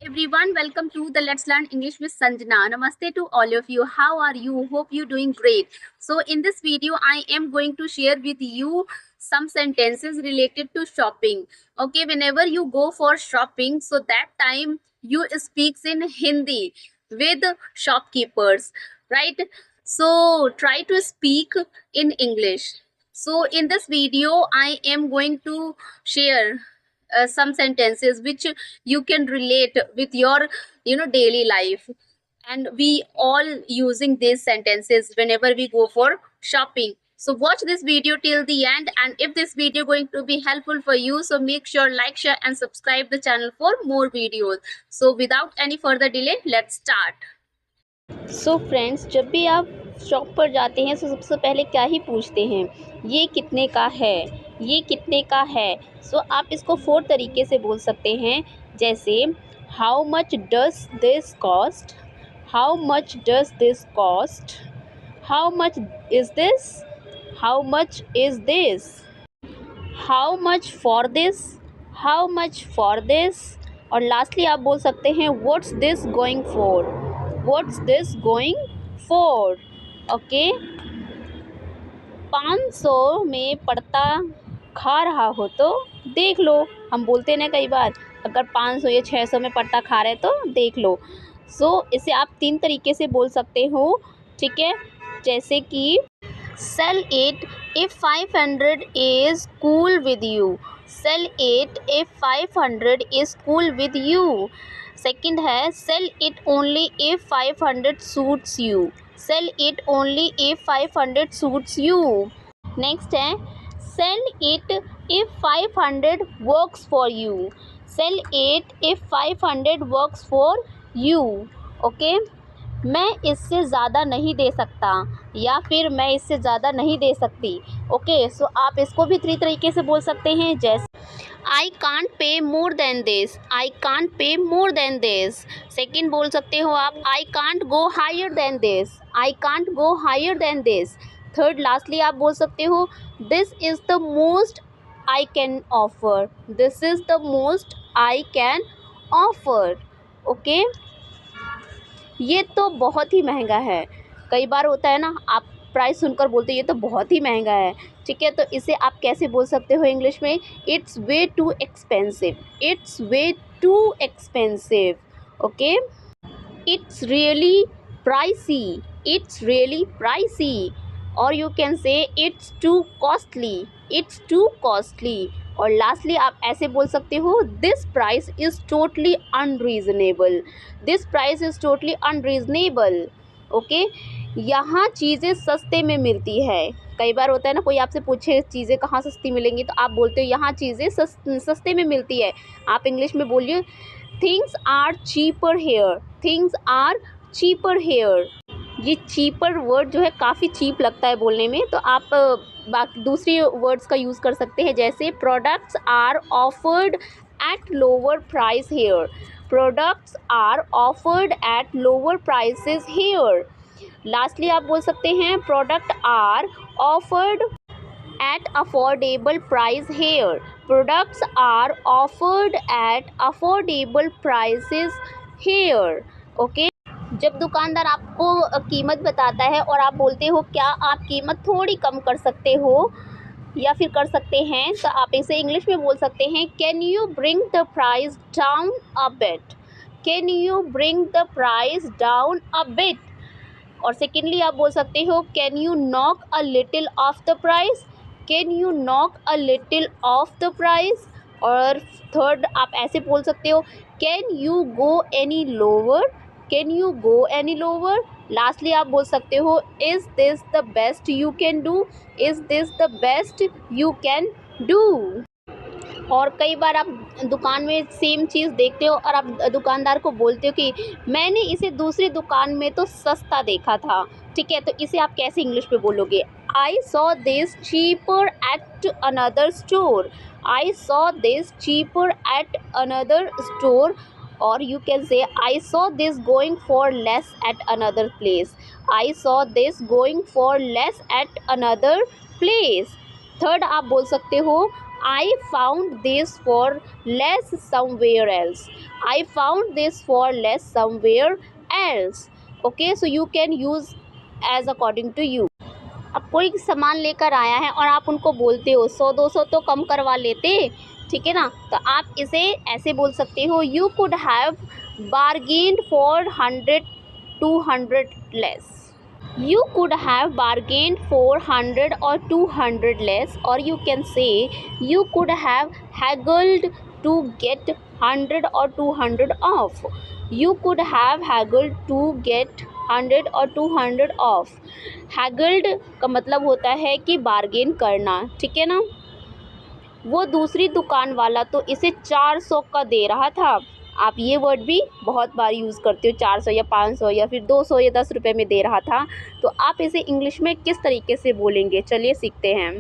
Everyone, welcome to the Let's Learn English with Sanjana. Namaste to all of you. How are you? Hope you're doing great. So in this video I am going to share with you some sentences related to shopping. Okay, whenever you go for shopping, so that time you speaks in Hindi with shopkeepers, right? So try to speak in English. So in this video I am going to share some sentences which you can relate with your daily life, and we all using these sentences whenever we go for shopping. So watch this video till the end, and if this video going to be helpful for you, so make sure like, share and subscribe the channel for more videos. So without any further delay, let's start. So friends, जब भी आप shop पर जाते हैं तो सबसे पहले क्या ही पूछते हैं, ये कितने का है, ये कितने का है। सो आप इसको 4 तरीके से बोल सकते हैं, जैसे how much does this cost, how much does this cost, how much is this, how much is this, how much for this, how much for this. और लास्टली आप बोल सकते हैं what's this going for, what's this going for. Okay, 500 में पड़ता खा रहा हो तो देख लो। हम बोलते हैं ना कई बार, अगर 500 या 600 में पड़ता खा रहे तो देख लो। सो इसे आप 3 तरीके से बोल सकते हो, ठीक है। जैसे कि sell it if 500 is cool with you, sell it if 500 is cool with you। Second है sell it only if 500 suits you, sell it only if 500 suits you। Next है sell it if 500 works for you, sell it if 500 works for you। Okay, मैं इससे ज़्यादा नहीं दे सकता या फिर मैं इससे ज़्यादा नहीं दे सकती। ओके, सो आप इसको भी 3 तरीके से बोल सकते हैं, जैसे I can't pay more than this, I can't pay more than this. Second बोल सकते हो आप I can't go higher than this, I can't go higher than this. Third lastly आप बोल सकते हो this is the most I can offer, this is the most I can offer. Okay, ये तो बहुत ही महंगा है। कई बार होता है ना, आप प्राइस सुनकर बोलते हैं ये तो बहुत ही महंगा है, ठीक है। तो इसे आप कैसे बोल सकते हो इंग्लिश में, it's way too expensive, it's way too expensive. Okay, it's really pricey, it's really pricey. और you can say it's too costly, it's too costly. और लास्टली आप ऐसे बोल सकते हो this price is totally unreasonable, this price is totally unreasonable. Okay, यहाँ चीज़ें सस्ते में मिलती है। कई बार होता है ना, कोई आपसे पूछे चीज़ें कहाँ सस्ती मिलेंगी, तो आप बोलते हो यहाँ चीज़ें सस्ते में मिलती है। आप इंग्लिश में बोलिए things are cheaper here, things are cheaper here. ये चीपर वर्ड जो है काफ़ी चीप लगता है बोलने में, तो आप बाकी दूसरी वर्ड्स का यूज़ कर सकते हैं, जैसे products are offered at lower price here, products are offered at lower prices here. Lastly आप बोल सकते हैं product are offered at affordable price here, products are offered at affordable prices here. Okay, जब दुकानदार आपको कीमत बताता है और आप बोलते हो क्या आप कीमत थोड़ी कम कर सकते हो या फिर कर सकते हैं, तो आप इसे इंग्लिश में बोल सकते हैं can you bring the price down a bit, can you bring the price down a bit. और सेकेंडली आप बोल सकते हो can you knock a little of the price, can you knock a little of the price. और third आप ऐसे बोल सकते हो can you go any lower, can you go any lower. Lastly आप बोल सकते हो is this the best you can do, is this the best you can do. और कई बार आप दुकान में सेम चीज़ देखते हो और आप दुकानदार को बोलते हो कि मैंने इसे दूसरी दुकान में तो सस्ता देखा था, ठीक है। तो इसे आप कैसे इंग्लिश में बोलोगे, I saw this cheaper at another store, I saw this cheaper at another store. और you can say I saw this going for less at another place, I saw this going for less at another place। Third आप बोल सकते हो I found this for less somewhere else. I found this for less somewhere else. Okay, so you can use as according to you. अब कोई सामान लेकर आया है और आप उनको बोलते हो 100-200 तो कम करवा लेते, ठीक है ना, तो आप इसे ऐसे बोल सकते हो, you could have bargained for 100-200 less. You could have bargained for 100 or 200 less, or you can say you could have haggled to get 100 or 200 off. You could have haggled to get 100 or 200 off. Haggled का मतलब होता है कि bargain करना, ठीक है ना. वो दूसरी दुकान वाला तो इसे 400 का दे रहा था. आप ये वर्ड भी बहुत बार यूज़ करते हो, 400 या 500 या फिर 200 या 10 रुपये में दे रहा था. तो आप इसे इंग्लिश में किस तरीके से बोलेंगे, चलिए सीखते हैं.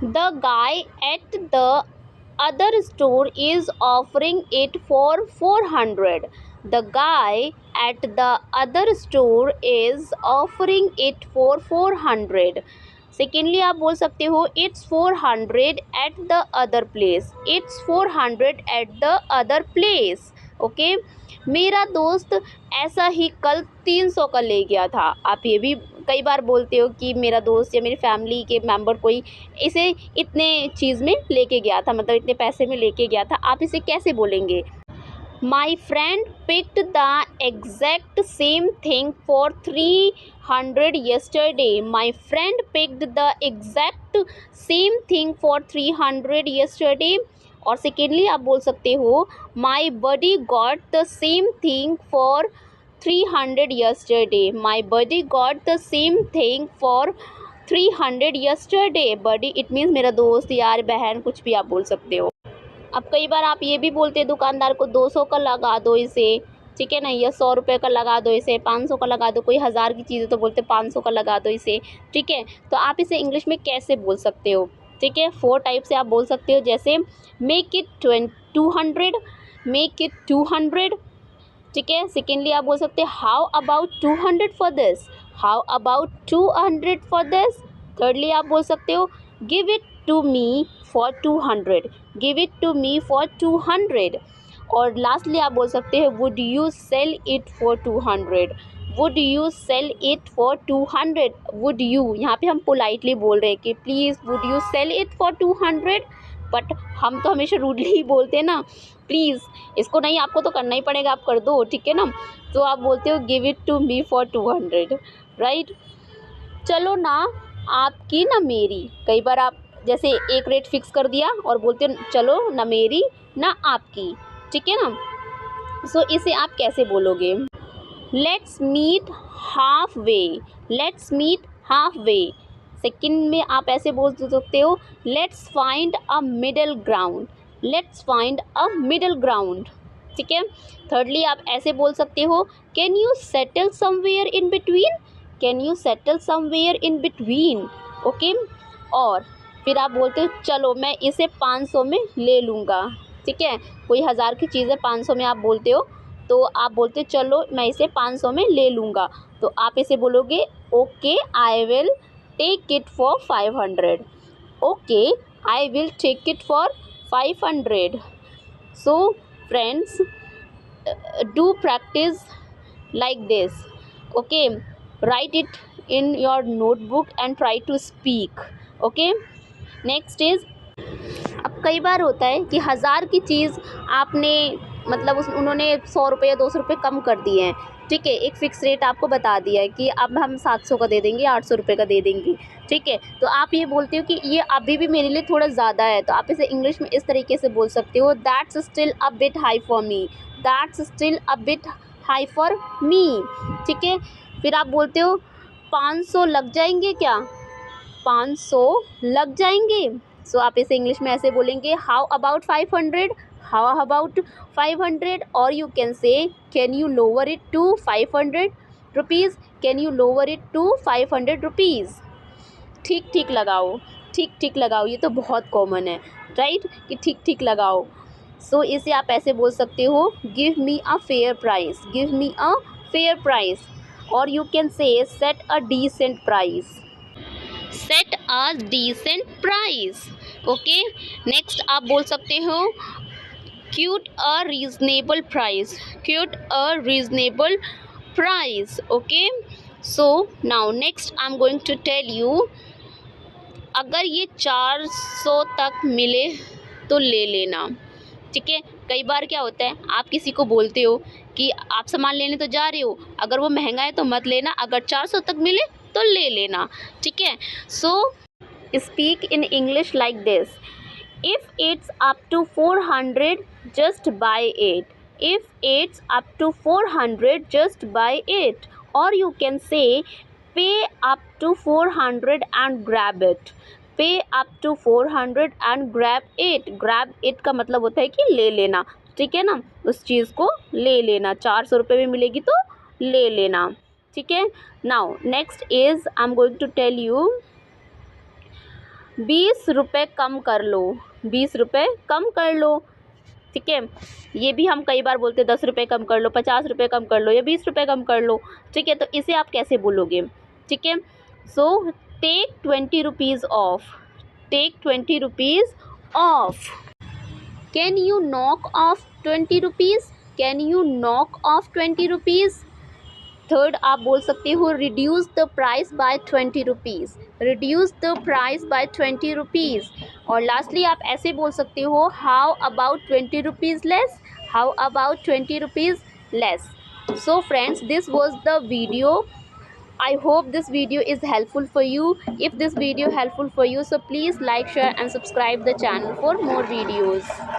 The guy at the other store is offering it for 400. The guy at the other store is offering it for 400. Secondly आप बोल सकते हो it's 400 at the other place. It's 400 at the other place. Okay, मेरा दोस्त ऐसा ही कल 300 का ले गया था. आप ये भी कई बार बोलते हो कि मेरा दोस्त या मेरी फैमिली के मेंबर कोई इसे इतने चीज़ में लेके गया था, मतलब इतने पैसे में लेके गया था. आप इसे कैसे बोलेंगे? My friend picked the exact same thing for 300 yesterday. My friend picked the exact same thing for 300 yesterday. और सेकेंडली आप बोल सकते हो My buddy got the same thing for 300 yesterday. My buddy got the same thing for 300 yesterday. Buddy it means मेरा दोस्त, यार, बहन, कुछ भी आप बोल सकते हो. अब कई बार आप ये भी बोलते हैं दुकानदार को 200 का लगा दो इसे, ठीक है ना, या 100 रुपये का लगा दो इसे, 500 का लगा दो. कोई 1000 की चीज़ है तो बोलते 500 का लगा दो इसे, ठीक है. तो आप इसे इंग्लिश में कैसे बोल सकते हो, ठीक है. 4 टाइप से आप बोल सकते हो, जैसे मेक इट 200, मेक इट 200, ठीक है. सेकेंडली आप बोल सकते हैं how about 200 for this, how about 200 for this. Thirdly आप बोल सकते हो give it to me for 200, give it to me for 200. और लास्टली आप बोल सकते हैं would you sell it for 200, would you sell it for 200. Would you, यहाँ पे हम पोलाइटली बोल रहे हैं कि please would you sell it for 200, but हम तो हमेशा रूडली ही बोलते हैं ना, प्लीज़. इसको नहीं, आपको तो करना ही पड़ेगा, आप कर दो, ठीक है ना. तो आप बोलते हो give it to me for 200, right. चलो ना आपकी ना मेरी. कई बार आप जैसे एक रेट फिक्स कर दिया और बोलते हो चलो ना मेरी ना आपकी, ठीक है ना. सो इसे आप कैसे बोलोगे? Let's meet half way, let's meet half way. Second में आप ऐसे बोल सकते हो let's find a middle ground, let's find a middle ground, ठीक है. थर्डली आप ऐसे बोल सकते हो can you settle somewhere in between, can you settle somewhere in between. Okay, और फिर आप बोलते हो चलो मैं इसे 500 में ले लूँगा, ठीक है. कोई 1000 की चीज़ है, 500 में आप बोलते हो, तो आप बोलते हो चलो मैं इसे 500 में ले लूँगा. तो आप इसे बोलोगे okay I will take it for 500, okay I will take it for 500. So friends, do practice like this. Okay, write it in your notebook and try to speak. Okay, next is, अब कई बार होता है कि 1000 की चीज़ आपने मतलब उन्होंने 100 रुपये या 200 रुपये कम कर दिए हैं, ठीक है. एक फ़िक्स रेट आपको बता दिया है कि अब हम 700 का दे देंगे, 800 रुपये का दे देंगे, ठीक है. तो आप ये बोलते हो कि ये अभी भी मेरे लिए थोड़ा ज़्यादा है. तो आप इसे इंग्लिश में इस तरीके से बोल सकते हो that's still a bit high for me, that's still a bit high for me, ठीक है. फिर आप बोलते हो 500 लग जाएंगे क्या, 500 लग जाएंगे. सो आप इसे इंग्लिश में ऐसे बोलेंगे हाउ अबाउट 500, हाउ अबाउट 500. और you can say can you lower it to 500 rupees, can you lower it to 500 rupees. ठीक ठीक लगाओ, ठीक ठीक लगाओ, ये तो बहुत कॉमन है, राइट, कि ठीक ठीक लगाओ. सो इसे आप ऐसे बोल सकते हो give me a fair price, give me a fair price. और you can say set a decent price, set a decent price. Okay. Next आप बोल सकते हो quote a reasonable price, quote a reasonable price. Okay, so now next I am going to tell you, अगर ये 400 तक मिले तो ले लेना। ठीक है, कई बार क्या होता है, आप किसी को बोलते हो कि आप सामान लेने तो जा रहे हो, अगर वो महंगा है तो मत लेना, अगर 400 तक मिले तो ले लेना। ठीक है, so speak in English like this, if it's up to 400 just buy it, if it's up to 400 just buy it, और you can say pay up to 400 and grab it, pay up to 400 and grab it. Grab it का मतलब होता है कि ले लेना। ठीक है ना, उस चीज़ को ले लेना, 400 रुपये में मिलेगी तो ले लेना। ठीक है, now next is I am going to tell you, 20 रुपये कम कर लो, 20 रुपये कम कर लो। ठीक है, ये भी हम कई बार बोलते हैं 10 रुपये कम कर लो, 50 रुपये कम कर लो या 20 रुपये कम कर लो। ठीक है, तो इसे आप कैसे बोलोगे? ठीक है, so take 20 rupees off, take 20 rupees off. Can you knock off 20 rupees, can you knock off 20 rupees. Third आप बोल सकते हो reduce the price by 20 rupees, reduce the price by 20 rupees. और लास्टली आप ऐसे बोल सकते हो how about 20 rupees less, how about 20 rupees less. So friends, this was the video. I hope this video is helpful for you. If this video helpful for you, so please like, share and subscribe the channel for more videos.